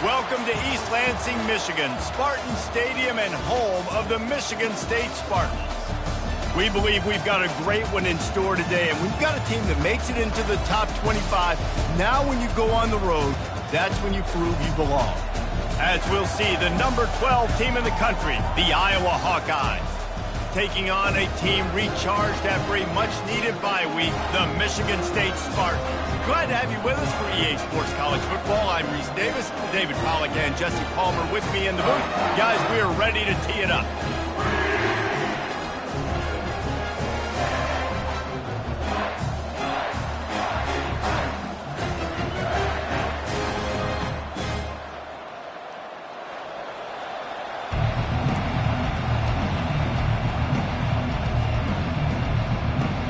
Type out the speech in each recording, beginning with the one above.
Welcome to East Lansing, Michigan, Spartan Stadium and home of the Michigan State Spartans. We believe we've got a great one in store today, and we've got a team that makes it into the top 25. Now when you go on the road, that's when you prove you belong. As we'll see, the number 12 team in the country, the Iowa Hawkeyes, taking on a team recharged after a much-needed bye week, the Michigan State Spartans. Glad to have you with us for EA Sports College Football. I'm Reese Davis, David Pollack and Jesse Palmer with me in the booth. Guys, we are ready to tee it up.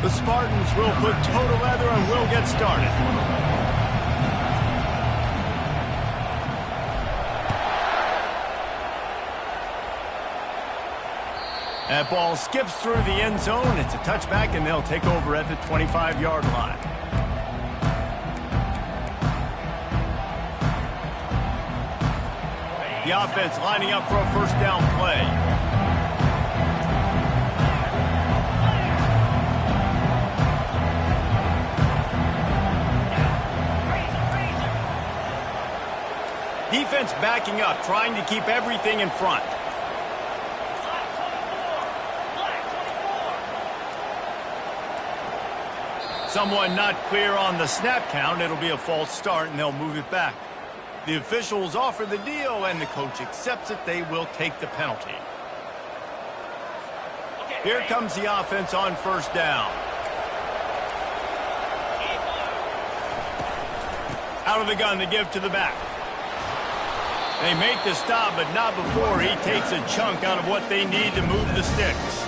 The Spartans will put total leather and will get started. That ball skips through the end zone. It's a touchback, and they'll take over at the 25-yard line. The offense lining up for a first down play. Defense backing up, trying to keep everything in front. Someone not clear on the snap count. It'll be a false start, and they'll move it back. The officials offer the deal, and the coach accepts it. They will take the penalty. Here comes the offense on first down. Out of the gun to give to the back. They make the stop, but not before he takes a chunk out of what they need to move the sticks.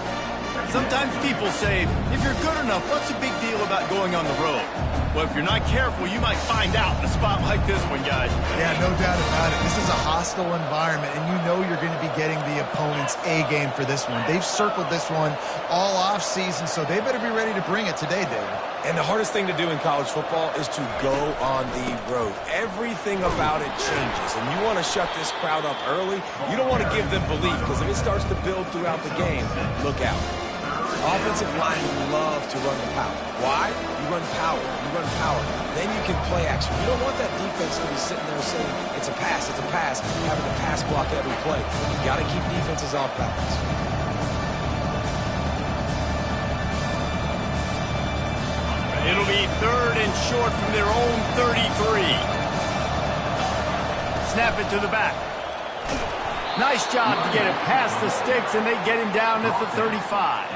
Sometimes people say, if you're good enough, what's the big deal about going on the road? Well, if you're not careful, you might find out in a spot like this one, guys. Yeah, no doubt about it. This is a hostile environment, and you know you're going to be getting the opponent's A game for this one. They've circled this one all off season, so they better be ready to bring it today, David. And the hardest thing to do in college football is to go on the road. Everything about it changes, and you want to shut this crowd up early. You don't want to give them belief, because if it starts to build throughout the game, look out. Offensive linemen love to run the power. Why? You run power. You run power. Then you can play action. You don't want that defense to be sitting there saying, it's a pass, having to pass block every play. You got to keep defenses off balance. It'll be third and short from their own 33. Snap it to the back. Nice job to get it past the sticks, and they get him down at the 35.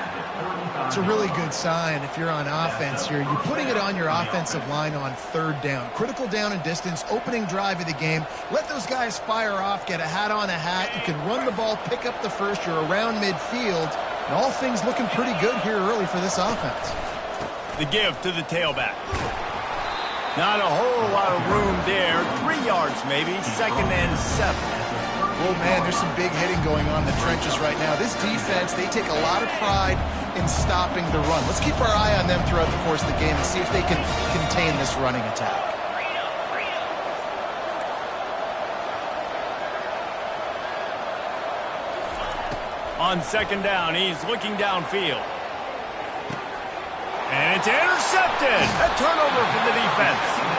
It's a really good sign if you're on offense here. You're putting it on your offensive line on third down. Critical down and distance, opening drive of the game. Let those guys fire off, get a hat on a hat. You can run the ball, pick up the first. You're around midfield. And all things looking pretty good here early for this offense. The give to the tailback. Not a whole lot of room there. 3 yards maybe, second and 7. Oh, man, there's some big hitting going on in the trenches right now. This defense, they take a lot of pride in stopping the run. Let's keep our eye on them throughout the course of the game and see if they can contain this running attack. On second down, he's looking downfield. And it's intercepted. A turnover for the defense.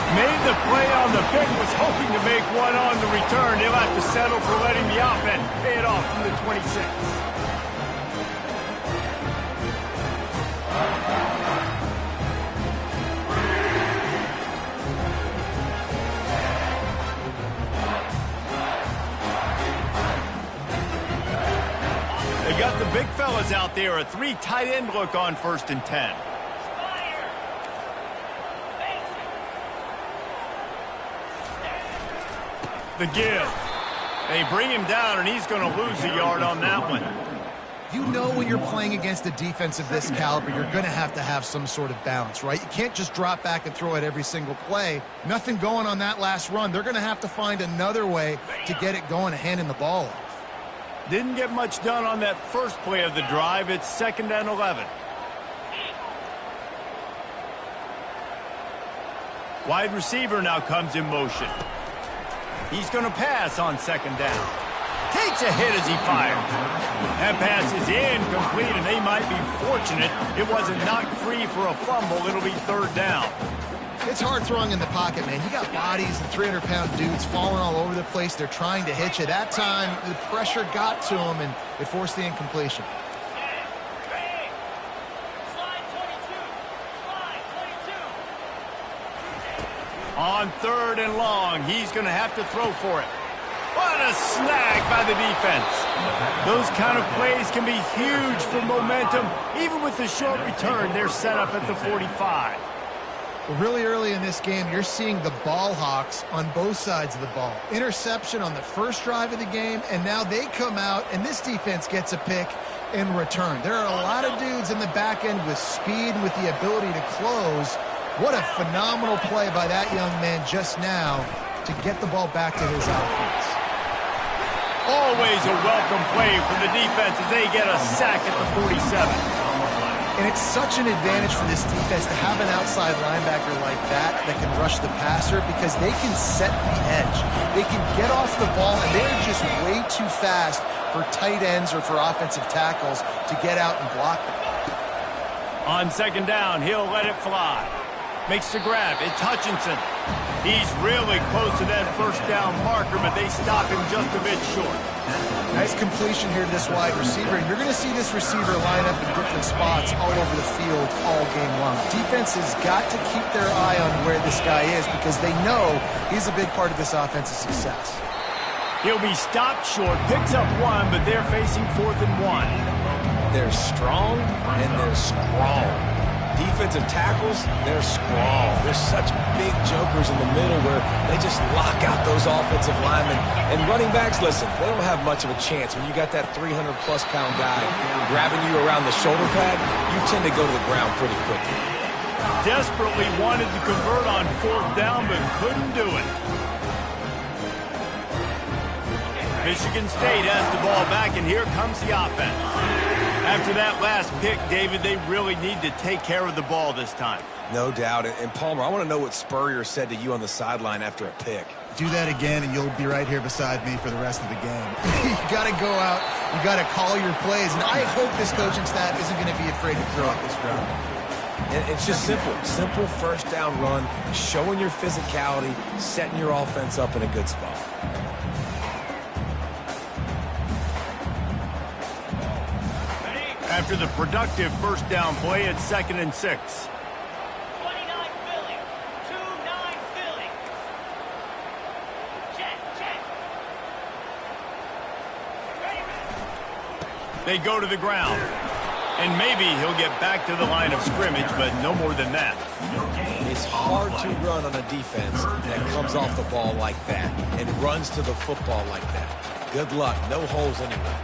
Made the play on the pick, was hoping to make one on the return. He'll have to settle for letting the offense pay it off from the 26. They got the big fellas out there. A 3 tight end look on first and 10. The give. They bring him down, and he's going to lose a yard on that one. You know when you're playing against a defense of this caliber, you're going to have some sort of balance, right? You can't just drop back and throw it every single play. Nothing going on that last run. They're going to have to find another way to get it going and handing the ball off. Didn't get much done on that first play of the drive. It's second and 11. Wide receiver now comes in motion. He's going to pass on second down. Takes a hit as he fires. That pass is incomplete, and they might be fortunate it wasn't knocked free for a fumble. It'll be third down. It's hard throwing in the pocket, man. You got bodies and 300-pound dudes falling all over the place. They're trying to hit you. That time, the pressure got to him, and it forced the incompletion. On third and long, he's going to have to throw for it. What a snag by the defense. Those kind of plays can be huge for momentum. Even with the short return, they're set up at the 45. Well, really early in this game, you're seeing the ball hawks on both sides of the ball. Interception on the first drive of the game, and now they come out, and this defense gets a pick in return. There are a lot of dudes in the back end with speed and with the ability to close. What a phenomenal play by that young man just now to get the ball back to his offense. Always a welcome play for the defense as they get a sack at the 47. And it's such an advantage for this defense to have an outside linebacker like that can rush the passer because they can set the edge. They can get off the ball, and they're just way too fast for tight ends or for offensive tackles to get out and block them. On second down, he'll let it fly. Makes the grab. It's Hutchinson. He's really close to that first down marker, but they stop him just a bit short. Nice completion here to this wide receiver, and you're going to see this receiver line up in different spots all over the field all game long. Defense has got to keep their eye on where this guy is because they know he's a big part of this offense's success. He'll be stopped short, picks up one, but they're facing 4th and 1. They're strong and they're scrawl. Defensive tackles, they're scrawl. There's such big jokers in the middle where they just lock out those offensive linemen. And running backs, listen, they don't have much of a chance. When you got that 300-plus pound guy grabbing you around the shoulder pad, you tend to go to the ground pretty quickly. Desperately wanted to convert on 4th down, but couldn't do it. Michigan State has the ball back, and here comes the offense. After that last pick, David, they really need to take care of the ball this time. No doubt. And Palmer, I want to know what Spurrier said to you on the sideline after a pick. Do that again, and you'll be right here beside me for the rest of the game. You got to go out. You got to call your plays. And I hope this coaching staff isn't going to be afraid to throw it this round. And it's just simple. Simple first down run, showing your physicality, setting your offense up in a good spot. After the productive first down play, it's 2nd and 6. 29 Philly. 2-9 Philly. Check. Ready. They go to the ground. And maybe he'll get back to the line of scrimmage, but no more than that. It's hard to run on a defense that comes off the ball like that and runs to the football like that. Good luck. No holes anywhere.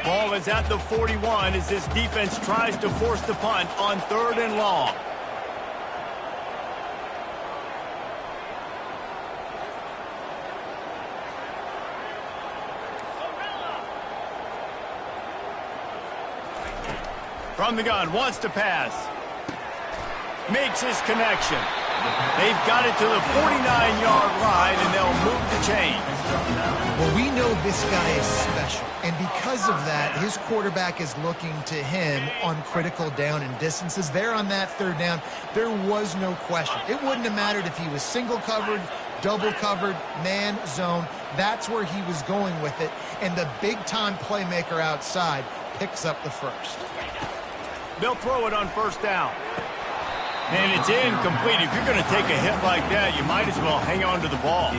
Ball is at the 41 as this defense tries to force the punt on 3rd and long. From the gun, wants to pass. Makes his connection. They've got it to the 49-yard line, and they'll move the chains. Well, we know this guy is special, and because of that, his quarterback is looking to him on critical down and distances. There on that 3rd down, there was no question. It wouldn't have mattered if he was single covered, double covered, man, zone. That's where he was going with it, and the big-time playmaker outside picks up the first. They'll throw it on 1st down. And it's incomplete. If you're going to take a hit like that, you might as well hang on to the ball.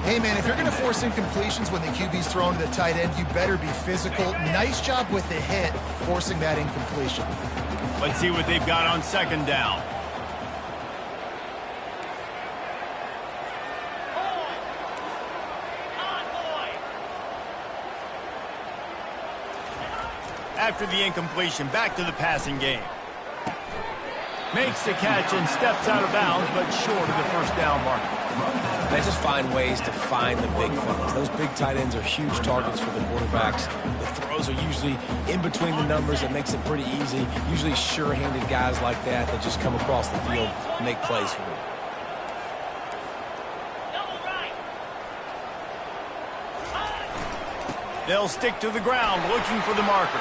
Hey, man, if you're going to force incompletions when the QB's thrown to the tight end, you better be physical. Nice job with the hit, forcing that incompletion. Let's see what they've got on 2nd down. After the incompletion, back to the passing game. Makes the catch and steps out of bounds, but short of the first down marker. They just find ways to find the big things. Those big tight ends are huge targets for the quarterbacks. The throws are usually in between the numbers. It makes it pretty easy. Usually sure-handed guys like that just come across the field and make plays for you. Double right. They'll stick to the ground, looking for the marker.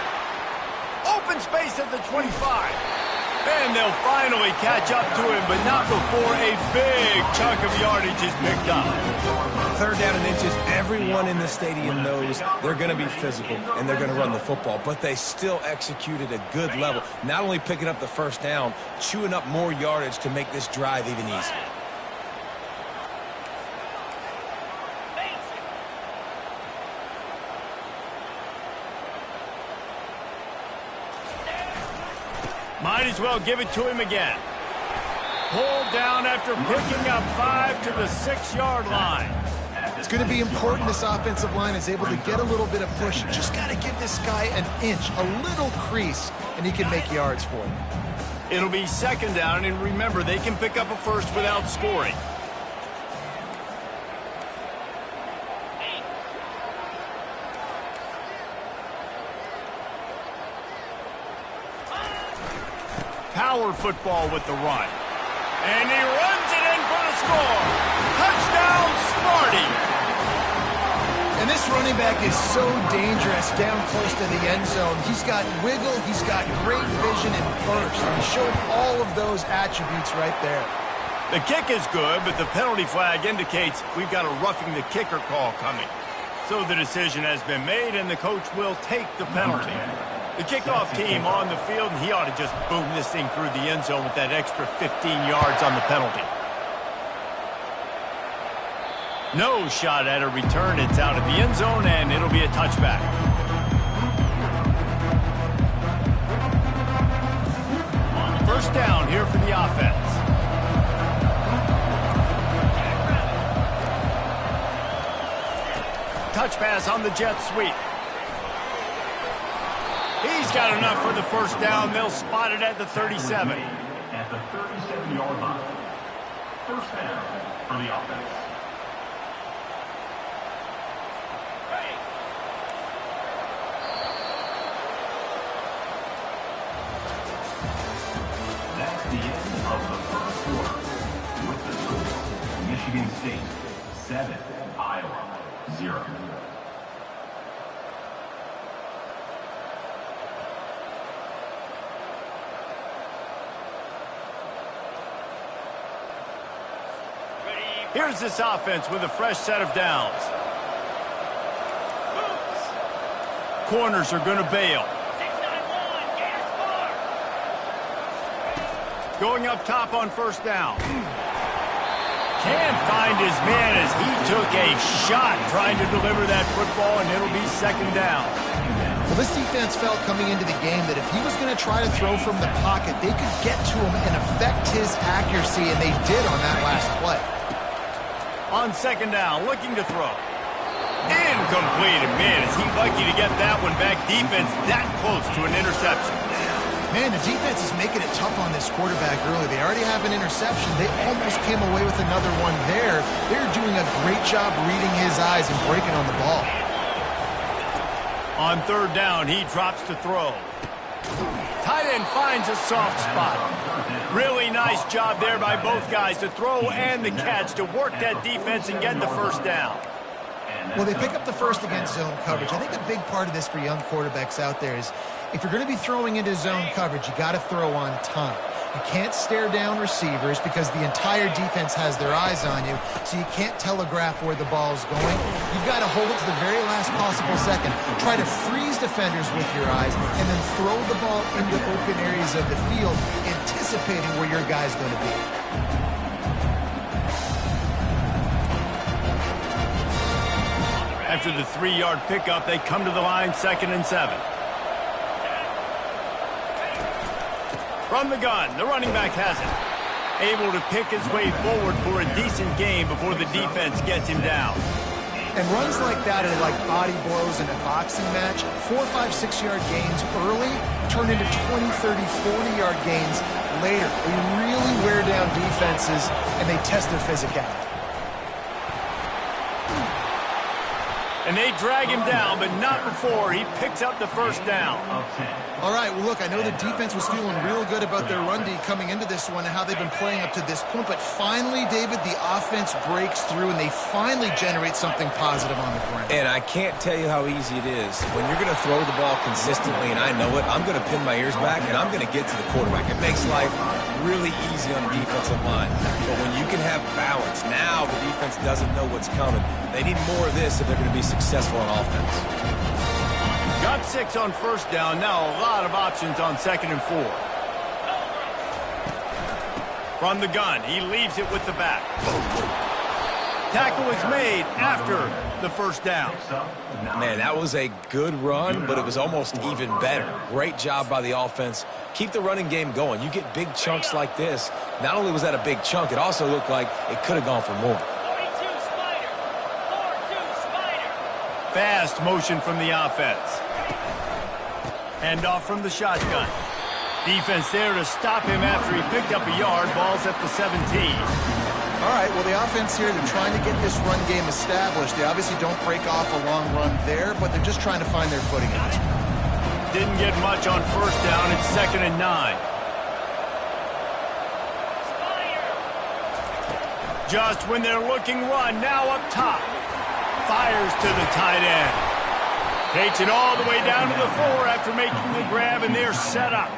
Open space at the 25. And they'll finally catch up to him, but not before a big chunk of yardage is picked up. 3rd down and inches, everyone in the stadium knows they're going to be physical and they're going to run the football, but they still executed a good level. Not only picking up the 1st down, chewing up more yardage to make this drive even easier. Might as well give it to him again. Pulled down after picking up 5 to the 6-yard line. It's going to be important this offensive line is able to get a little bit of push. Just got to give this guy an inch, a little crease, and he can make yards for him. It'll be 2nd down, and remember, they can pick up a first without scoring. Power football with the run. And he runs it in for the score. Touchdown, Smarty. And this running back is so dangerous down close to the end zone. He's got wiggle, he's got great vision and burst. He showed all of those attributes right there. The kick is good, but the penalty flag indicates we've got a roughing the kicker call coming. So the decision has been made, and the coach will take the penalty. The kickoff team on the field, and he ought to just boom this thing through the end zone with that extra 15 yards on the penalty. No shot at a return. It's out of the end zone, and it'll be a touchback. First down here for the offense. Touch pass on the jet sweep. He's got enough for the first down. They'll spot it at the 37. At the 37-yard line. First down for the offense. That's the end of the first quarter. With the score, Michigan State 7, Iowa 0. Here's this offense with a fresh set of downs. Corners are going to bail. 691, gas bar. Going up top on first down. Can't find his man as he took a shot trying to deliver that football, and it'll be 2nd down. Well, this defense felt coming into the game that if he was going to try to throw from the pocket, they could get to him and affect his accuracy, and they did on that last play. On 2nd down, looking to throw. Incomplete, and man, is he lucky to get that one back. Defense that close to an interception. Man, the defense is making it tough on this quarterback early. They already have an interception. They almost came away with another one there. They're doing a great job reading his eyes and breaking on the ball. On 3rd down, he drops to throw. Tight end finds a soft spot. Really nice job there by both guys to throw and the catch to work that defense and get the first down. Well, they pick up the first against zone coverage. I think a big part of this for young quarterbacks out there is if you're going to be throwing into zone coverage, you got to throw on time. You can't stare down receivers because the entire defense has their eyes on you, so you can't telegraph where the ball's going. You've got to hold it to the very last possible second. Try to freeze defenders with your eyes, and then throw the ball into open areas of the field, anticipating where your guy's going to be. After the 3-yard pickup, they come to the line 2nd and 7. From the gun, the running back has it. Able to pick his way forward for a decent gain before the defense gets him down. And runs like that are like body blows in a boxing match. 4, 5, 6-yard gains early turn into 20, 30, 40-yard gains later. They really wear down defenses, and they test their physicality. And they drag him down, but not before he picks up the first down. All right, well, look, I know the defense was feeling real good about their run D coming into this one and how they've been playing up to this point, but finally, David, the offense breaks through and they finally generate something positive on the ground. And I can't tell you how easy it is. When you're going to throw the ball consistently, and I know it, I'm going to pin my ears back, and I'm going to get to the quarterback. It makes life really easy on the defensive line. But when you can have balance, now the defense doesn't know what's coming. They need more of this if they're going to be successful on offense. Got 6 on first down. Now a lot of options on 2nd and 4. From the gun, he leaves it with the back. Tackle is made after the first down. Man, that was a good run, but it was almost even better. Great job by the offense. Keep the running game going. You get big chunks like this. Not only was that a big chunk, it also looked like it could have gone for more. 42 Spider. 4-2 Spider. Fast motion from the offense. Hand off from the shotgun. Defense there to stop him after he picked up a yard. Ball's at the 17. All right, well, the offense here, they're trying to get this run game established. They obviously don't break off a long run there, but they're just trying to find their footing in this one. Didn't get much on first down. It's 2nd and 9. Just when they're looking run, now up top. Fires to the tight end. Takes it all the way down to the 4 after making the grab, and they're set up.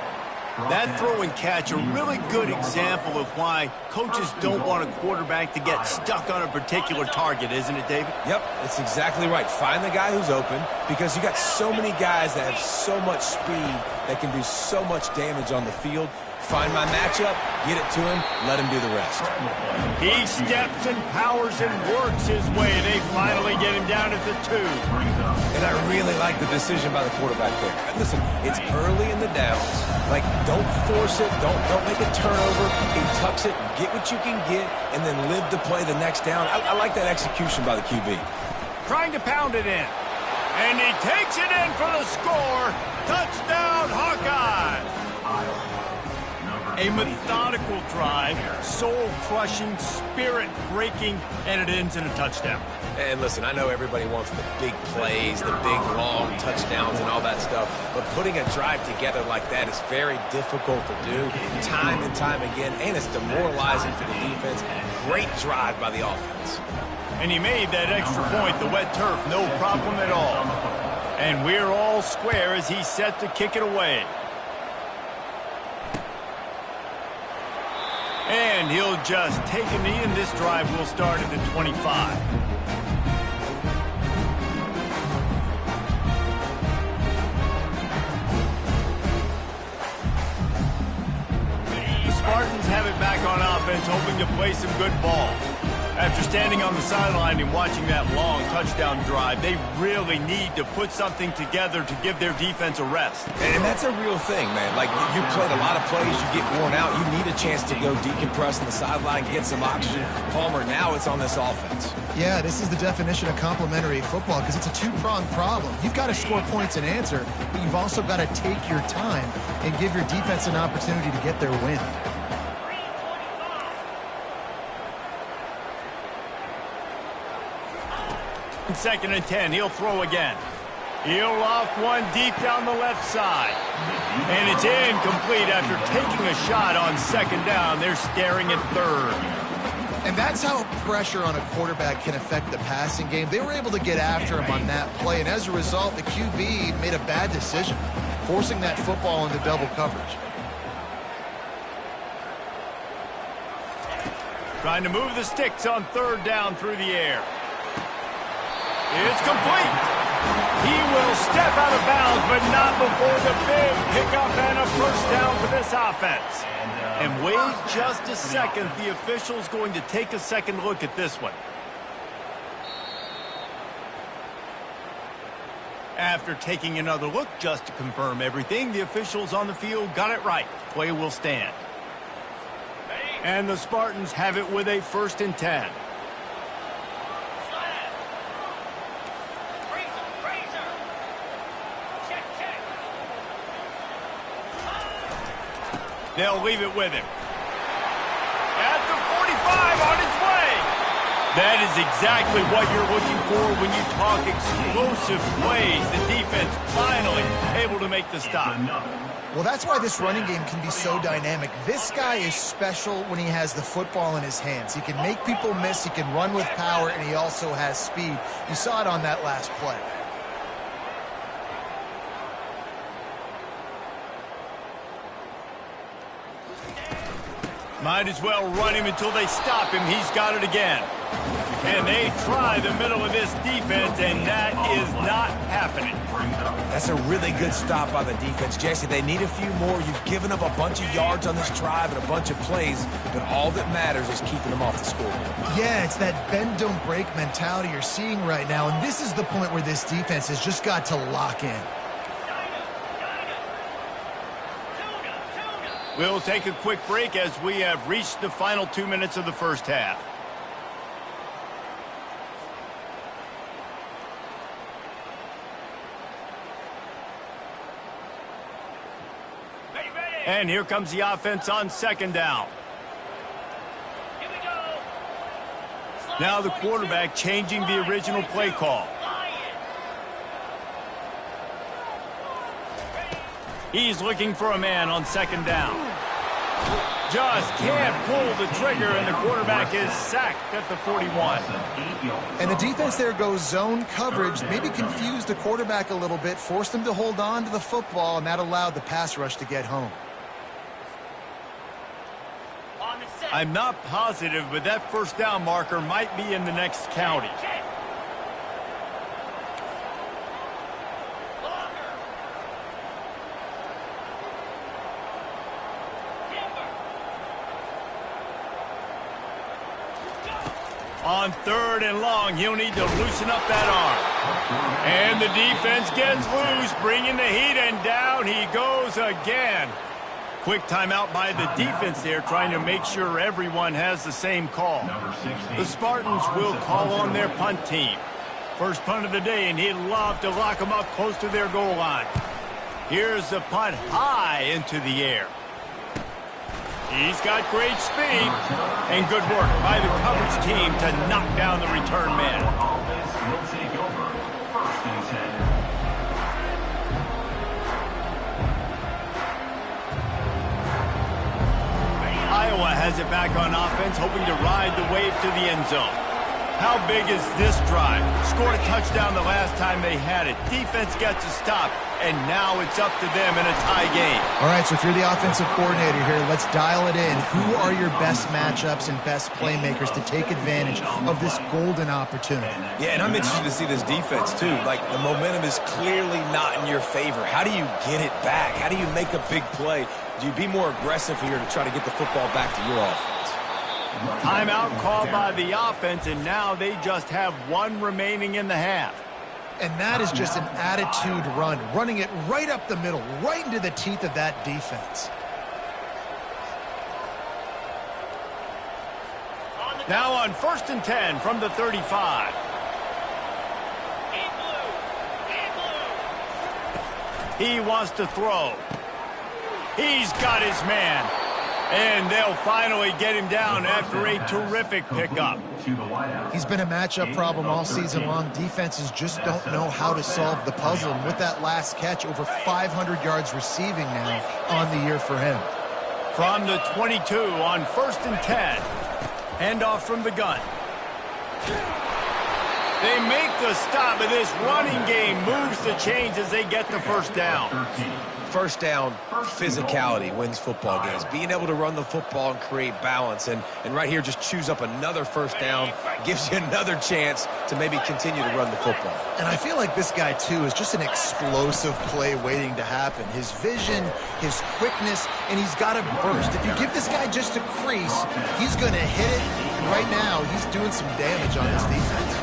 That throw and catch, a really good example of why coaches don't want a quarterback to get stuck on a particular target, isn't it, David? Yep, it's exactly right. Find the guy who's open, because you got so many guys that have so much speed that can do so much damage on the field. Find my matchup, get it to him, let him do the rest. He steps and powers and works his way. They finally get him down at the 2. And I really like the decision by the quarterback there. Listen, it's early in the downs. Like, don't force it. Don't make a turnover. He tucks it, get what you can get, and then live to play the next down. I like that execution by the QB. Trying to pound it in. And he takes it in for the score. Touchdown, Hawkeye. A methodical drive, soul-crushing, spirit-breaking, and it ends in a touchdown. And listen, I know everybody wants the big plays, the big, long touchdowns and all that stuff, but putting a drive together like that is very difficult to do time and time again, and it's demoralizing for the defense. Great drive by the offense. And he made that extra point, the wet turf, no problem at all. And we're all square as he's set to kick it away. And he'll just take a knee, and this drive will start at the 25. The Spartans have it back on offense, hoping to play some good ball. After standing on the sideline and watching that long touchdown drive, they really need to put something together to give their defense a rest. And that's a real thing, man. Like, you played a lot of plays, you get worn out, you need a chance to go decompress on the sideline, get some oxygen. Palmer, now it's on this offense. Yeah, this is the definition of complementary football because it's a two-pronged problem. You've got to score points and answer, but you've also got to take your time and give your defense an opportunity to get their win. 2nd and 10. He'll throw again. He'll loft one deep down the left side. And it's incomplete after taking a shot on 2nd down. They're staring at 3rd. And that's how pressure on a quarterback can affect the passing game. They were able to get after him on that play, and as a result, the QB made a bad decision, forcing that football into double coverage. Trying to move the sticks on 3rd down through the air. It's complete. He will step out of bounds, but not before the big pickup and a first down for this offense. And wait just a second. The official's going to take a second look at this one. After taking another look just to confirm everything, the officials on the field got it right. Play will stand. And the Spartans have it with a 1st and 10. They'll leave it with him. At the 45, on his way. That is exactly what you're looking for when you talk explosive plays. The defense finally able to make the stop. Well, that's why this running game can be so dynamic. This guy is special when he has the football in his hands. He can make people miss, he can run with power, and he also has speed. You saw it on that last play. Might as well run him until they stop him. He's got it again. And they try the middle of this defense, and that is not happening. That's a really good stop by the defense, Jesse. They need a few more. You've given up a bunch of yards on this drive and a bunch of plays, but all that matters is keeping them off the scoreboard. Yeah, it's that bend, don't break mentality you're seeing right now, and this is the point where this defense has just got to lock in. We'll take a quick break as we have reached the final 2 minutes of the first half. And here comes the offense on second down. Here we go. Now the quarterback changing the original play call. He's looking for a man on second down. Just can't pull the trigger, and the quarterback is sacked at the 41. And the defense there goes zone coverage, maybe confused the quarterback a little bit, forced him to hold on to the football, and that allowed the pass rush to get home. I'm not positive, but that first down marker might be in the next county. On third and long, he'll need to loosen up that arm. And the defense gets loose, bringing the heat, and down he goes again. Quick timeout by the defense there, trying to make sure everyone has the same call. The Spartans will call on their punt team. First punt of the day, and he'd love to lock them up close to their goal line. Here's the punt high into the air. He's got great speed, and good work by the coverage team to knock down the return man. Will take over. First and 10. Iowa has it back on offense, hoping to ride the wave to the end zone. How big is this drive? Scored a touchdown the last time they had it. Defense gets a stop, and now it's up to them in a tie game. All right, so if you're the offensive coordinator here, let's dial it in. Who are your best matchups and best playmakers to take advantage of this golden opportunity? Yeah, and I'm interested to see this defense, too. Like, the momentum is clearly not in your favor. How do you get it back? How do you make a big play? Do you be more aggressive here to try to get the football back to your offense? Timeout called by the offense, and now they just have one remaining in the half. And that is just an attitude run, running it right up the middle, right into the teeth of that defense. Now on first and 10 from the 35. He wants to throw. He's got his man. And they'll finally get him down after a terrific pickup. He's been a matchup problem all season long. Defenses just don't know how to solve the puzzle. And with that last catch, over 500 yards receiving now on the year for him. From the 22 on first and 10. Handoff from the gun. They make the stop, but this running game moves the chains as they get the first down. First down, physicality wins football games. Being able to run the football and create balance. And right here, just choose up another first down. Gives you another chance to maybe continue to run the football. And I feel like this guy, too, is just an explosive play waiting to happen. His vision, his quickness, and he's got a burst. If you give this guy just a crease, he's going to hit it. And right now, he's doing some damage on this defense.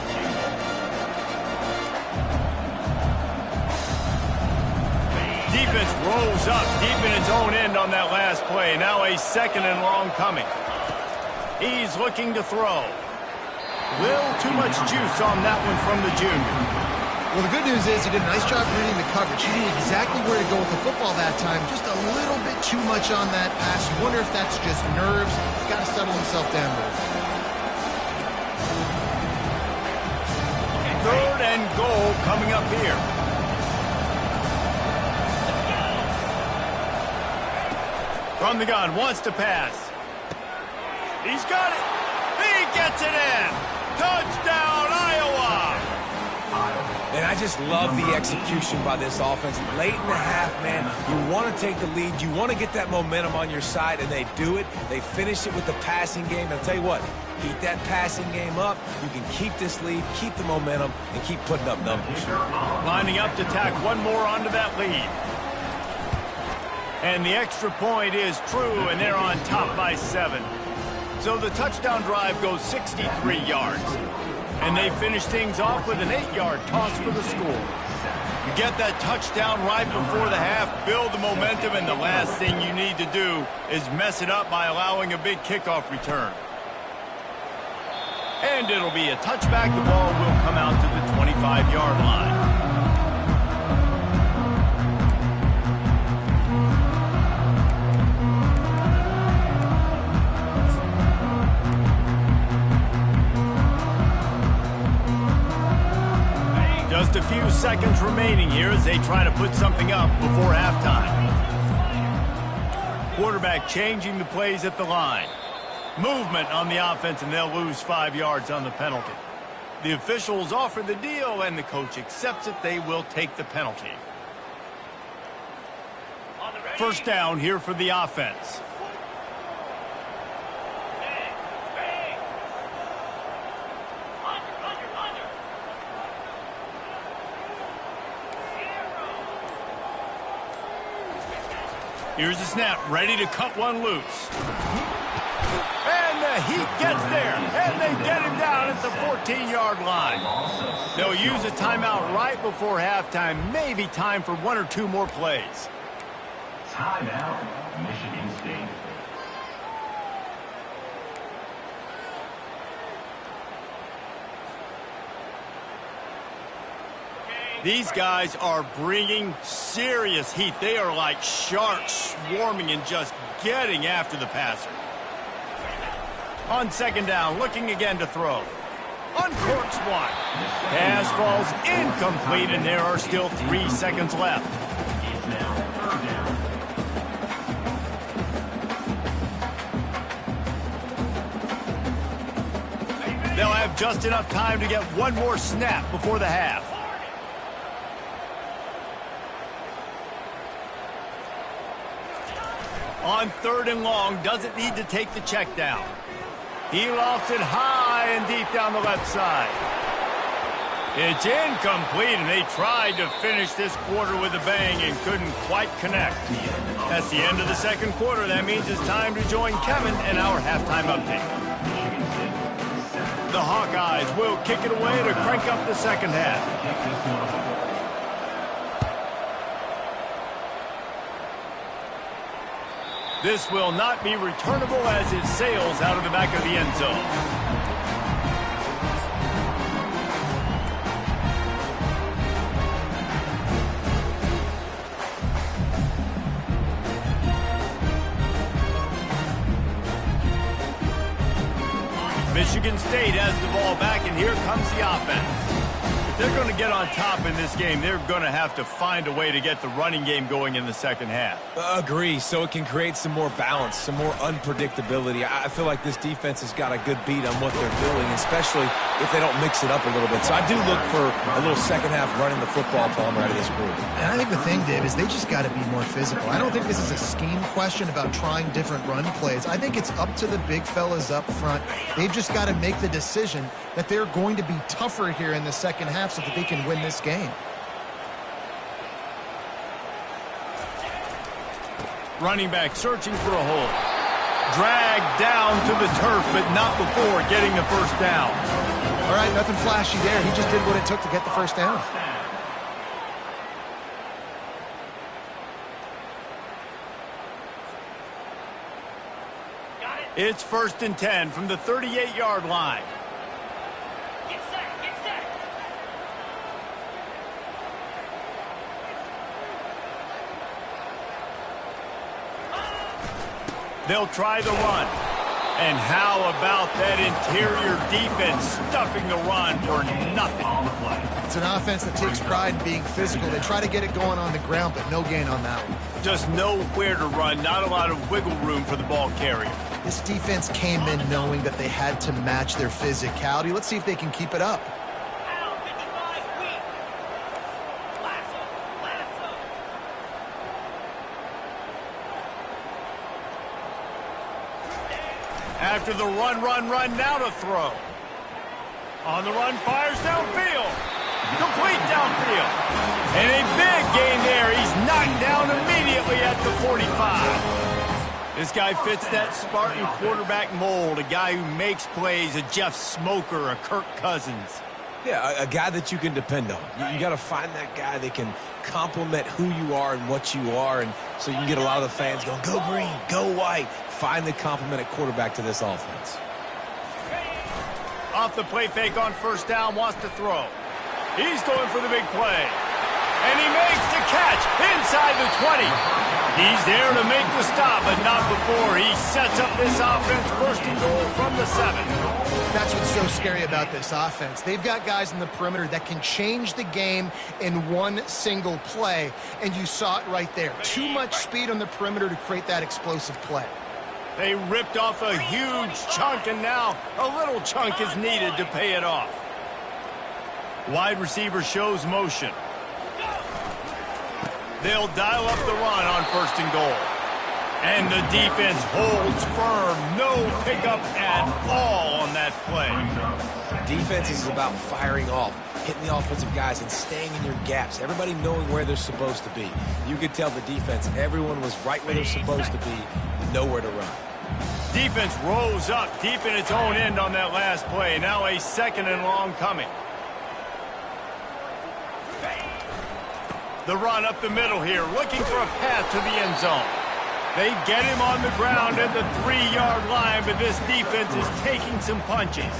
Defense rolls up deep in its own end on that last play. Now a second and long coming. He's looking to throw. Little too much juice on that one from the junior. Well, the good news is he did a nice job reading the coverage. He knew exactly where to go with the football that time. Just a little bit too much on that pass. You wonder if that's just nerves. He's got to settle himself down a little. coming up here. From the gun, wants to pass. He's got it. He gets it in. Touchdown, Iowa. And I just love the execution by this offense. Late in the half, man, you want to take the lead. You want to get that momentum on your side, and they do it. They finish it with the passing game. And I'll tell you what, keep that passing game up. You can keep this lead, keep the momentum, and keep putting up numbers. Lining up to tack one more onto that lead. And the extra point is true, and they're on top by 7. So the touchdown drive goes 63 yards. And they finish things off with an 8-yard toss for the score. You get that touchdown right before the half, build the momentum, and the last thing you need to do is mess it up by allowing a big kickoff return. And it'll be a touchback. The ball will come out to the 25-yard line. Just a few seconds remaining here as they try to put something up before halftime. Quarterback changing the plays at the line. Movement on the offense, and they'll lose 5 yards on the penalty. The officials offer the deal, and the coach accepts it. They will take the penalty. First down here for the offense. Here's the snap, ready to cut one loose. And the heat gets there, and they get him down at the 14-yard line. They'll use a timeout right before halftime, maybe time for 1 or 2 more plays. Timeout, Michigan State. These guys are bringing serious heat. They are like sharks swarming and just getting after the passer. On second down, looking again to throw. Uncorks one. Pass falls incomplete, and there are still 3 seconds left. It's now 3rd down. They'll have just enough time to get one more snap before the half. On 3rd and long, doesn't need to take the check down. He lofts it high and deep down the left side. It's incomplete, and they tried to finish this quarter with a bang and couldn't quite connect. That's the end of the second quarter. That means it's time to join Kevin and our halftime update. The Hawkeyes will kick it away to crank up the second half. This will not be returnable as it sails out of the back of the end zone. Michigan State has the ball back, and here comes the offense. If they're going to get on top in this game, they're going to have to find a way to get the running game going in the second half. Agree, so it can create some more balance, some more unpredictability. I feel like this defense has got a good beat on what they're doing, especially if they don't mix it up a little bit. So I do look for a little second half running the football Palmer out of this group. And I think the thing, Dave, is they just got to be more physical. I don't think this is a scheme question about trying different run plays. I think it's up to the big fellas up front. They've just got to make the decision that they're going to be tougher here in the second half so that they can win this game. Running back searching for a hole. Dragged down to the turf, but not before getting the first down. All right, nothing flashy there. He just did what it took to get the first down. It's 1st and 10 from the 38-yard line. Get set, get set. They'll try the run. And how about that interior defense stuffing the run for nothing? It's an offense that takes pride in being physical. They try to get it going on the ground, but no gain on that one. Just nowhere to run, not a lot of wiggle room for the ball carrier. This defense came in knowing that they had to match their physicality. Let's see if they can keep it up. After the run, now to throw. On the run, fires downfield. Complete downfield. And a big gain there. He's knocked down immediately at the 45. This guy fits that Spartan quarterback mold, a guy who makes plays, a Jeff Smoker, a Kirk Cousins. Yeah, a guy that you can depend on. You got to find that guy that can complement who you are and what you are, and so you can get a lot of the fans going, go green, go white. Find the complement at quarterback to this offense. Off the play fake on first down, wants to throw. He's going for the big play. And he makes the catch inside the 20. He's there to make the stop, but not before he sets up this offense first and goal from the 7. That's what's so scary about this offense. They've got guys in the perimeter that can change the game in one single play, and you saw it right there. Too much speed on the perimeter to create that explosive play. They ripped off a huge chunk, and now a little chunk is needed to pay it off. Wide receiver shows motion. They'll dial up the run on first and goal. And the defense holds firm. No pickup at all on that play. Defense is about firing off, hitting the offensive guys and staying in your gaps. Everybody knowing where they're supposed to be. You could tell the defense, everyone was right where they're supposed to be, nowhere to run. Defense rose up deep in its own end on that last play. Now a second and long coming. The run up the middle here, looking for a path to the end zone. They get him on the ground at the 3-yard line, but this defense is taking some punches.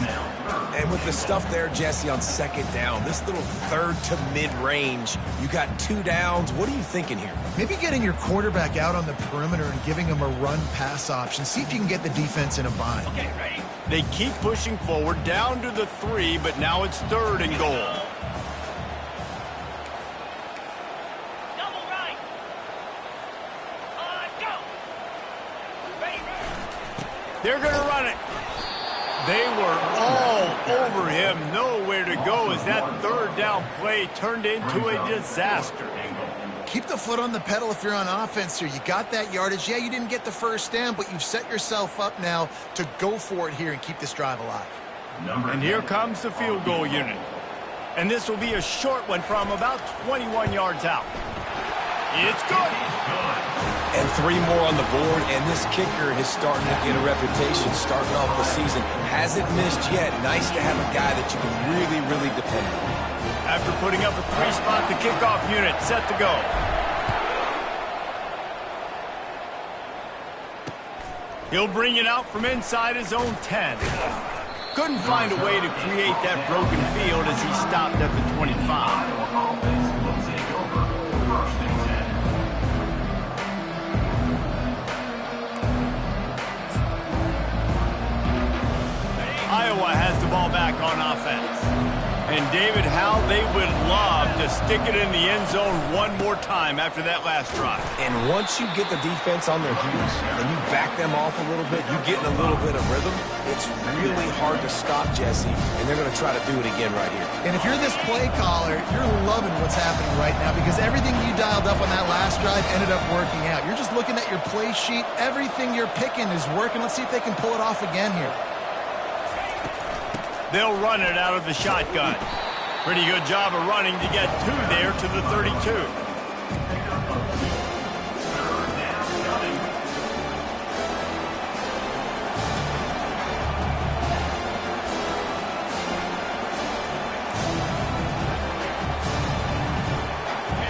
And with the stuff there, Jesse, on second down, this little third to mid-range, you got 2 downs. What are you thinking here? Maybe getting your quarterback out on the perimeter and giving him a run-pass option. See if you can get the defense in a bind. Okay, ready? They keep pushing forward down to the 3, but now it's third and goal. They're going to run it. They were all over him. Nowhere to go as that third down play turned into a disaster. Keep the foot on the pedal if you're on offense here. You got that yardage. Yeah, you didn't get the first down, but you've set yourself up now to go for it here and keep this drive alive. And here comes the field goal unit. And this will be a short one from about 21 yards out. It's good. And 3 more on the board, and this kicker is starting to get a reputation starting off the season. Hasn't missed yet. Nice to have a guy that you can really, really depend on. After putting up a 3-spot, the kickoff unit set to go. He'll bring it out from inside his own 10. Couldn't find a way to create that broken field as he stopped at the 25. Iowa has the ball back on offense. And David, how they would love to stick it in the end zone one more time after that last drive. And once you get the defense on their heels and you back them off a little bit, you get in a little bit of rhythm, it's really hard to stop, Jesse, and they're going to try to do it again right here. And if you're this play caller, you're loving what's happening right now because everything you dialed up on that last drive ended up working out. You're just looking at your play sheet. Everything you're picking is working. Let's see if they can pull it off again here. They'll run it out of the shotgun. Pretty good job of running to get 2 there to the 32.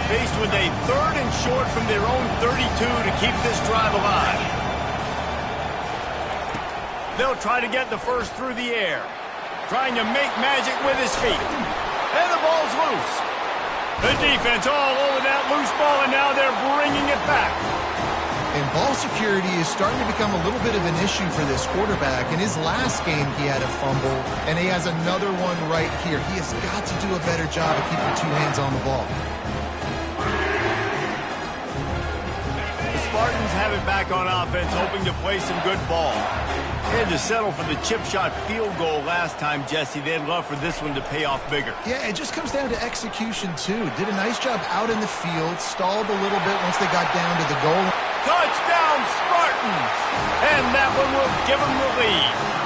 Faced with a 3rd and short from their own 32 to keep this drive alive. They'll try to get the first through the air. Trying to make magic with his feet. And the ball's loose. The defense all over that loose ball, and now they're bringing it back. And ball security is starting to become a little bit of an issue for this quarterback. In his last game, he had a fumble, and he has another one right here. He has got to do a better job of keeping two hands on the ball. The Spartans have it back on offense, hoping to play some good ball. They had to settle for the chip shot field goal last time, Jesse. They'd love for this one to pay off bigger. Yeah, it just comes down to execution, too. Did a nice job out in the field, stalled a little bit once they got down to the goal. Touchdown, Spartans! And that one will give them the lead.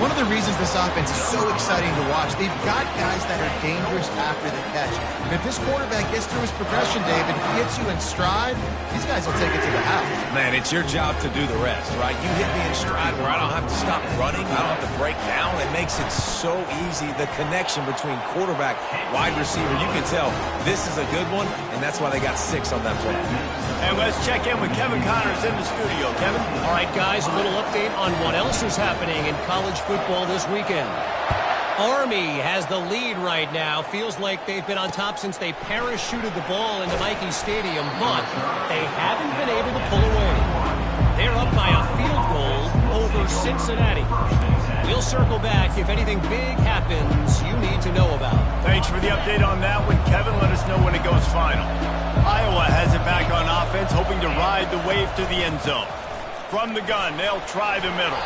One of the reasons this offense is so exciting to watch, they've got guys that are dangerous after the catch. And if this quarterback gets through his progression, David, gets you in stride, these guys will take it to the house. Man, it's your job to do the rest, right? You hit me in stride where I don't have to stop running. I don't have to break down. It makes it so easy. The connection between quarterback, wide receiver, you can tell this is a good one, and that's why they got 6 on that play. And let's check in with Kevin Connors in the studio. Kevin? All right, guys, a little update on what else is happening in college football this weekend. Army has the lead right now. Feels like they've been on top since they parachuted the ball into Michie Stadium, but they haven't been able to pull away. They're up by a field goal over Cincinnati. We'll circle back if anything big happens you need to know about. Thanks for the update on that one, Kevin. Let us know when it goes final. Iowa has it back on offense, hoping to ride the wave to the end zone. From the gun, they'll try the middle.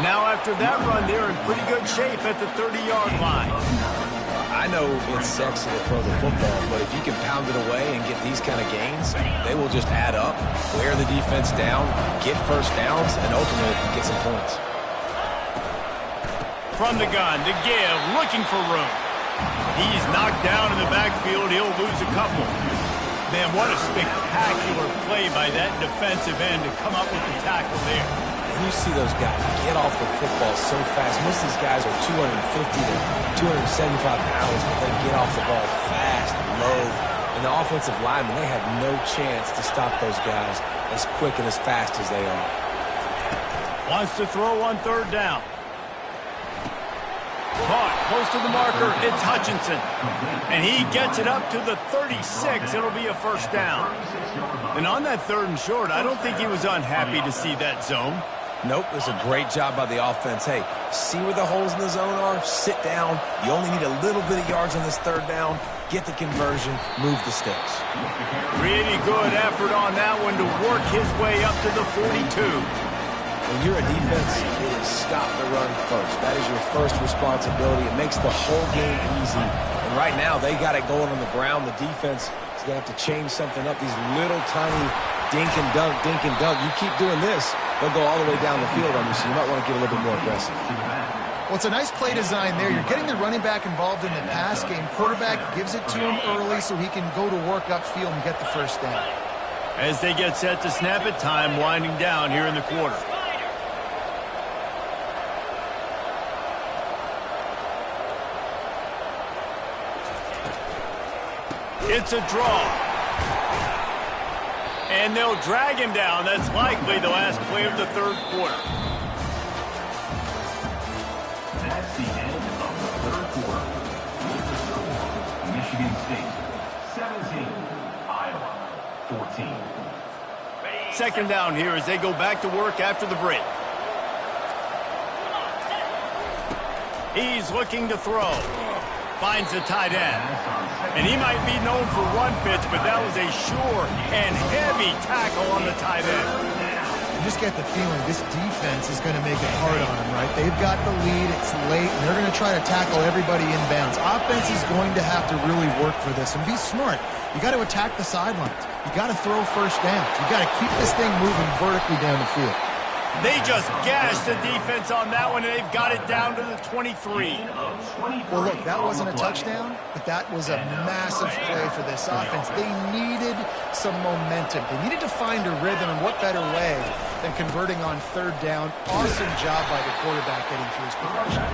Now after that run, they're in pretty good shape at the 30-yard line. I know it's sexy to throw the football, but if you can pound it away and get these kind of gains, they will just add up, wear the defense down, get first downs, and ultimately get some points. From the gun, to give, looking for room. He's knocked down in the backfield. He'll lose a couple. Man, what a spectacular play by that defensive end to come up with the tackle there. And you see those guys get off the football so fast. Most of these guys are 250 to 275 pounds, but they get off the ball fast and low. And the offensive linemen, they have no chance to stop those guys as quick and as fast as they are. Wants to throw on third down. Caught close to the marker. It's Hutchinson. And he gets it up to the 36. It'll be a first down. And on that 3rd and short, I don't think he was unhappy to see that zone. Nope, it was a great job by the offense. Hey, see where the holes in the zone are? Sit down. You only need a little bit of yards on this 3rd down. Get the conversion. Move the sticks. Really good effort on that one to work his way up to the 42. When you're a defense, it is stop the run first. That is your first responsibility. It makes the whole game easy. And right now, they got it going on the ground. The defense is going to have to change something up. These little tiny dink and dunk, dink and dunk. You keep doing this, they'll go all the way down the field on you, so you might want to get a little bit more aggressive. Well, it's a nice play design there. You're getting the running back involved in the pass game. Quarterback gives it to him early so he can go to work upfield and get the first down. As they get set to snap it, time winding down here in the quarter. It's a draw. And they'll drag him down. That's likely the last play of the 3rd quarter. That's the end of the 3rd quarter. With the score, Michigan State 17, Iowa 14. Second down here as they go back to work after the break. He's looking to throw. Finds the tight end. And he might be known for run fits, but that was a sure and heavy tackle on the tight end. You just get the feeling this defense is going to make it hard on them, right? They've got the lead. It's late, and they're going to try to tackle everybody inbounds. Offense is going to have to really work for this and be smart. You got to attack the sidelines. You got to throw first downs. You got to keep this thing moving vertically down the field. They just gashed the defense on that one, and they've got it down to the 23. Well, look, that wasn't a touchdown, but that was a massive play for this offense. They needed some momentum. They needed to find a rhythm, and what better way than converting on 3rd down. Awesome job by the quarterback getting through his progression.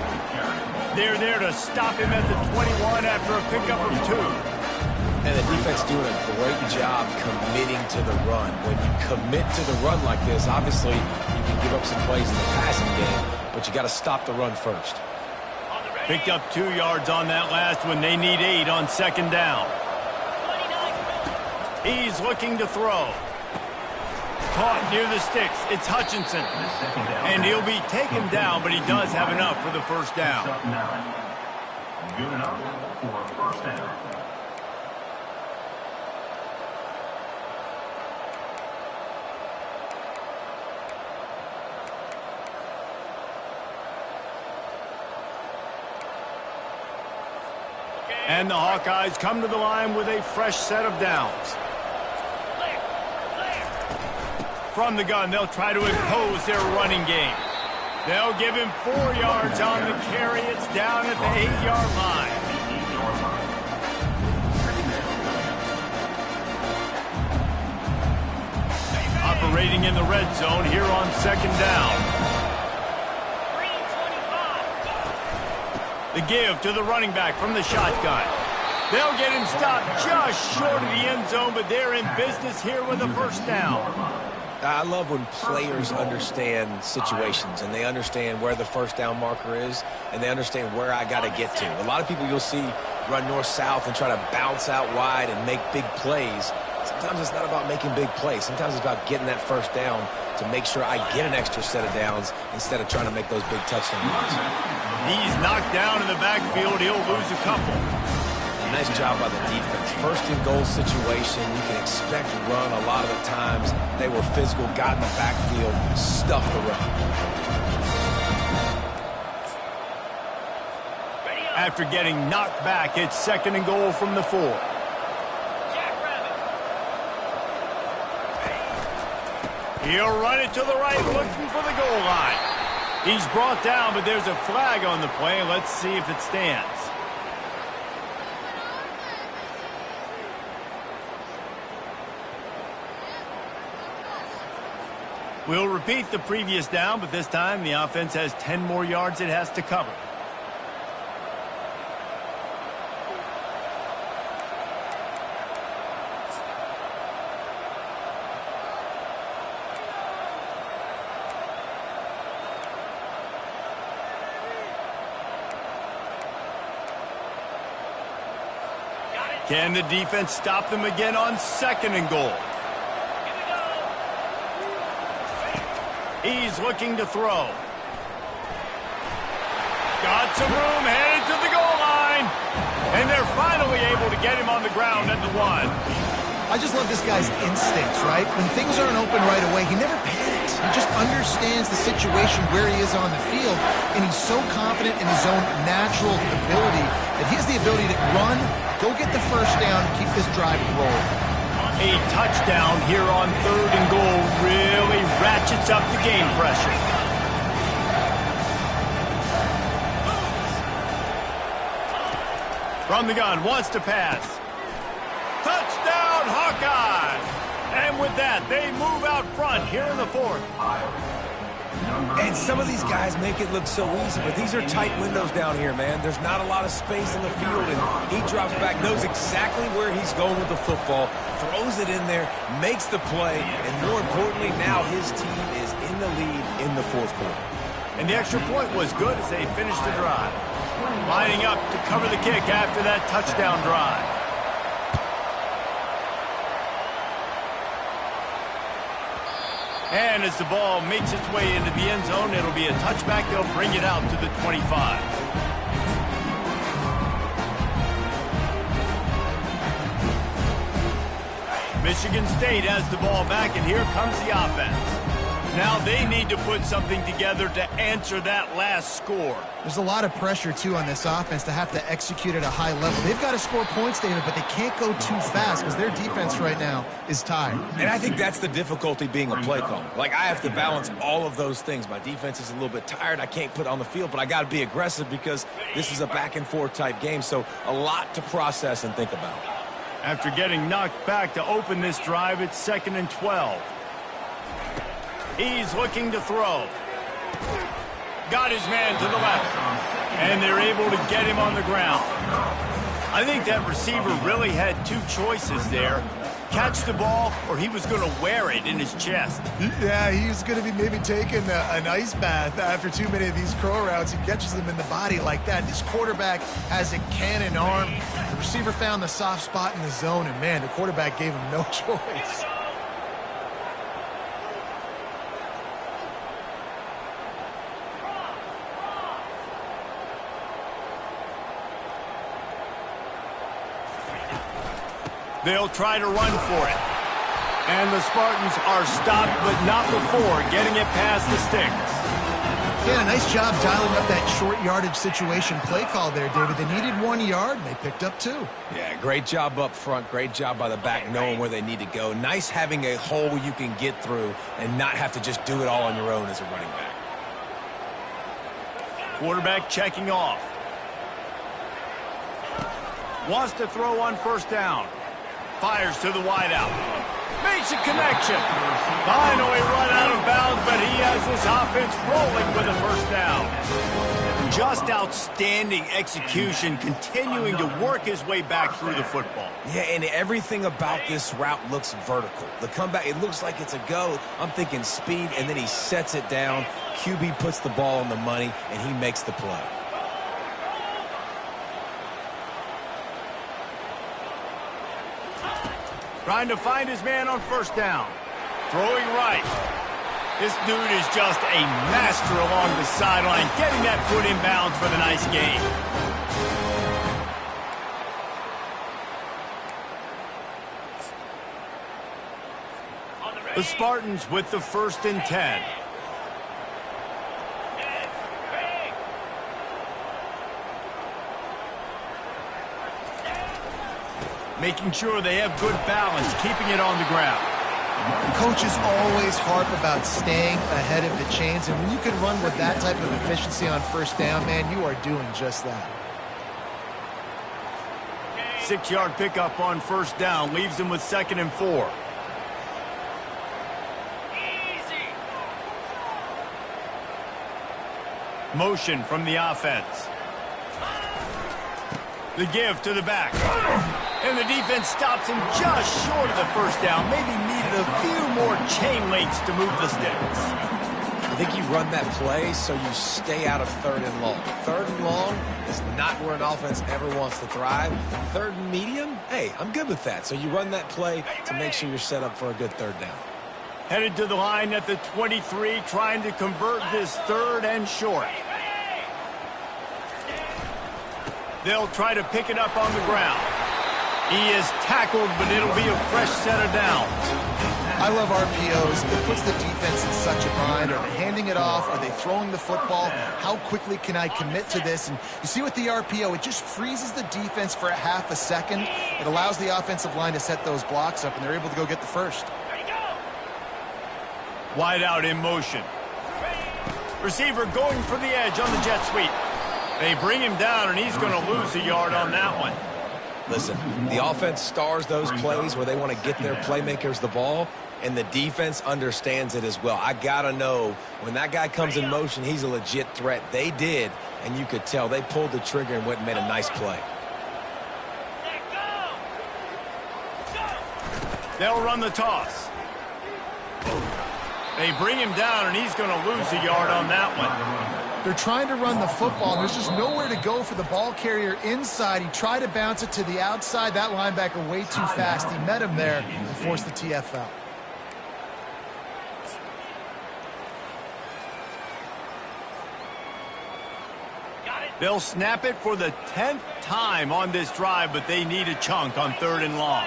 They're there to stop him at the 21 after a pickup of 2. And the defense doing a great job committing to the run. When you commit to the run like this, obviously you can give up some plays in the passing game, but you got to stop the run first. Picked up 2 yards on that last one. They need 8 on 2nd down. He's looking to throw. caught near the sticks. It's Hutchinson. And he'll be taken down, but he does have enough for the first down. Good enough for a first down. And the Hawkeyes come to the line with a fresh set of downs. From the gun, they'll try to impose their running game. They'll give him 4 yards on the carry. It's down at the 8-yard line. Operating in the red zone here on second down. The give to the running back from the shotgun. They'll get him stopped just short of the end zone, but they're in business here with a first down. I love when players understand situations and they understand where the first down marker is and they understand where I got to get to. A lot of people you'll see run north-south and try to bounce out wide and make big plays. Sometimes it's not about making big plays. Sometimes it's about getting that first down to make sure I get an extra set of downs instead of trying to make those big touchdown runs. He's knocked down in the backfield. He'll lose a couple. Nice job by the defense. First and goal situation, you can expect run a lot of the times. They were physical, got in the backfield, stuffed the run. After getting knocked back, it's second and goal from the 4. He'll run it to the right, looking for the goal line. He's brought down, but there's a flag on the play. Let's see if it stands. We'll repeat the previous down, but this time the offense has 10 more yards it has to cover. Can the defense stop them again on second and goal? He's looking to throw. Got some room, headed to the goal line. And they're finally able to get him on the ground at the 1. I just love this guy's instincts, right? When things aren't open right away, he never panics. He just understands the situation where he is on the field, and he's so confident in his own natural ability that he has the ability to run, go get the first down, and keep this drive rolling. A touchdown here on third and goal really ratchets up the game pressure. From the gun, wants to pass. Touchdown, Hawkeyes! And with that, they move out front here in the 4th. And some of these guys make it look so easy, but these are tight windows down here, man. There's not a lot of space in the field, and he drops back, knows exactly where he's going with the football, throws it in there, makes the play, and more importantly, now his team is in the lead in the 4th quarter. And the extra point was good as they finished the drive. Lining up to cover the kick after that touchdown drive. And as the ball makes its way into the end zone, it'll be a touchback. They'll bring it out to the 25. Michigan State has the ball back, and here comes the offense. Now they need to put something together to answer that last score. There's a lot of pressure, too, on this offense to have to execute at a high level. They've got to score points, David, but they can't go too fast because their defense right now is tired. And I think that's the difficulty being a play caller. Like, I have to balance all of those things. My defense is a little bit tired. I can't put on the field, but I got to be aggressive because this is a back-and-forth type game, so a lot to process and think about. After getting knocked back to open this drive, it's 2nd and 12. He's looking to throw. Got his man to the left. And they're able to get him on the ground. I think that receiver really had 2 choices there. Catch the ball, or he was going to wear it in his chest. Yeah, he's going to be maybe taking an ice bath after too many of these crow routes. He catches them in the body like that. This quarterback has a cannon arm. The receiver found the soft spot in the zone, and, man, the quarterback gave him no choice. They'll try to run for it. And the Spartans are stopped, but not before getting it past the sticks. Yeah, nice job dialing up that short yardage situation play call there, David. They needed 1 yard, and they picked up 2. Yeah, great job up front. Great job by the back knowing where they need to go. Nice having a hole you can get through and not have to just do it all on your own as a running back. Quarterback checking off. Wants to throw on first down. Fires to the wideout. Makes a connection. Finally run out of bounds, but he has this offense rolling with a first down. Just outstanding execution, continuing to work his way back through the football. Yeah, and everything about this route looks vertical. The comeback, it looks like it's a go. I'm thinking speed, and then he sets it down. QB puts the ball on the money, and he makes the play. Trying to find his man on first down. Throwing right. This dude is just a master along the sideline, getting that foot in bounds for the nice gain. The Spartans with the 1st and 10. Making sure they have good balance, keeping it on the ground. Coaches always harp about staying ahead of the chains, and when you can run with that type of efficiency on first down, man, you are doing just that. 6-yard pickup on first down leaves them with 2nd and 4. Motion from the offense. The give to the back. And the defense stops him just short of the first down. Maybe needed a few more chain links to move the sticks. I think you run that play so you stay out of 3rd and long. 3rd and long is not where an offense ever wants to thrive. 3rd and medium, hey, I'm good with that. So you run that play to make sure you're set up for a good 3rd down. Headed to the line at the 23, trying to convert this 3rd and short. They'll try to pick it up on the ground. He is tackled, but it'll be a fresh set of downs. I love RPOs. It puts the defense in such a bind. Are they handing it off? Are they throwing the football? How quickly can I commit to this? And you see with the RPO, it just freezes the defense for a half a second. It allows the offensive line to set those blocks up, and they're able to go get the first. Wide out in motion. Receiver going for the edge on the jet sweep. They bring him down, and he's going to lose a yard on that one. Listen, the offense stars those plays where they want to get their playmakers the ball, and the defense understands it as well. I got to know when that guy comes in motion, he's a legit threat. They did, and you could tell they pulled the trigger and went and made a nice play. They'll run the toss. They bring him down, and he's going to lose a yard on that one. They're trying to run the football. There's just nowhere to go for the ball carrier inside. He tried to bounce it to the outside. That linebacker way too fast. He met him there and forced the TFL. They'll snap it for the 10th time on this drive, but they need a chunk on 3rd and long.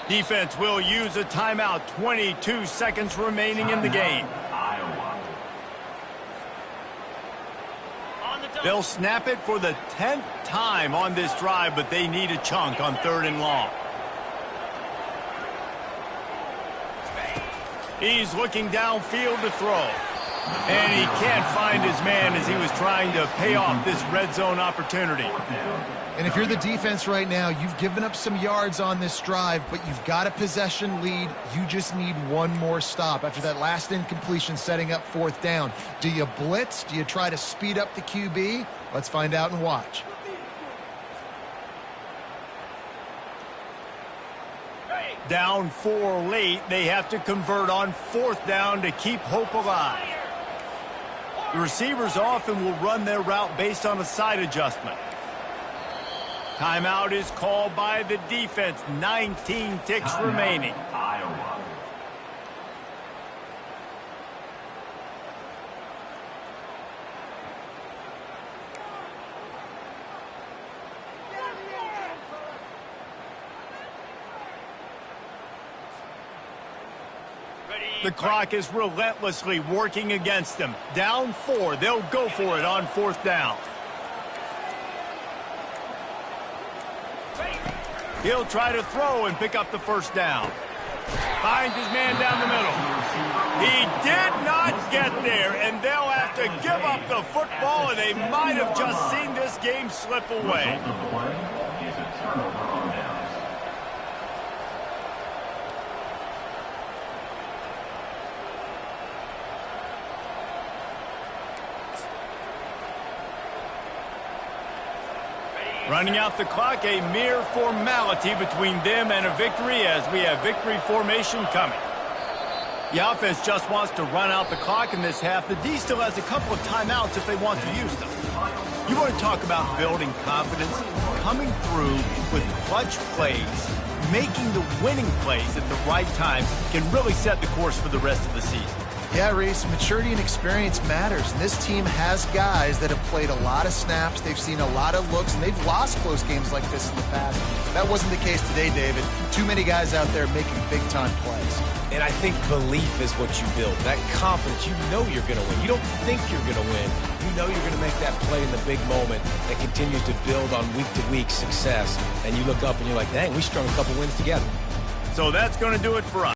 Defense will use a timeout. 22 seconds remaining in the game. They'll snap it for the 10th time on this drive, but they need a chunk on 3rd and long. He's looking downfield to throw. And he can't find his man as he was trying to pay off this red zone opportunity. And if you're the defense right now, you've given up some yards on this drive, but you've got a possession lead. You just need one more stop after that last incompletion setting up 4th down. Do you blitz? Do you try to speed up the QB? Let's find out and watch. Down 4 late, they have to convert on 4th down to keep hope alive. The receivers often will run their route based on a side adjustment. Timeout is called by the defense. 19 ticks remaining. Iowa. The clock is relentlessly working against them. Down 4, they'll go for it on 4th down. He'll try to throw and pick up the 1st down. Finds his man down the middle. He did not get there, and they'll have to give up the football, and they might have just seen this game slip away. The play is a turnover on downs. Running out the clock, a mere formality between them and a victory as we have victory formation coming. The offense just wants to run out the clock in this half. The D still has a couple of timeouts if they want to use them. You want to talk about building confidence? Coming through with clutch plays, making the winning plays at the right time can really set the course for the rest of the season. Yeah, Reese, maturity and experience matters. And this team has guys that have played a lot of snaps. They've seen a lot of looks, and they've lost close games like this in the past. That wasn't the case today, David. Too many guys out there making big-time plays. And I think belief is what you build. That confidence, you know you're going to win. You don't think you're going to win. You know you're going to make that play in the big moment that continues to build on week-to-week success. And you look up and you're like, dang, we strung a couple wins together. So that's going to do it for us.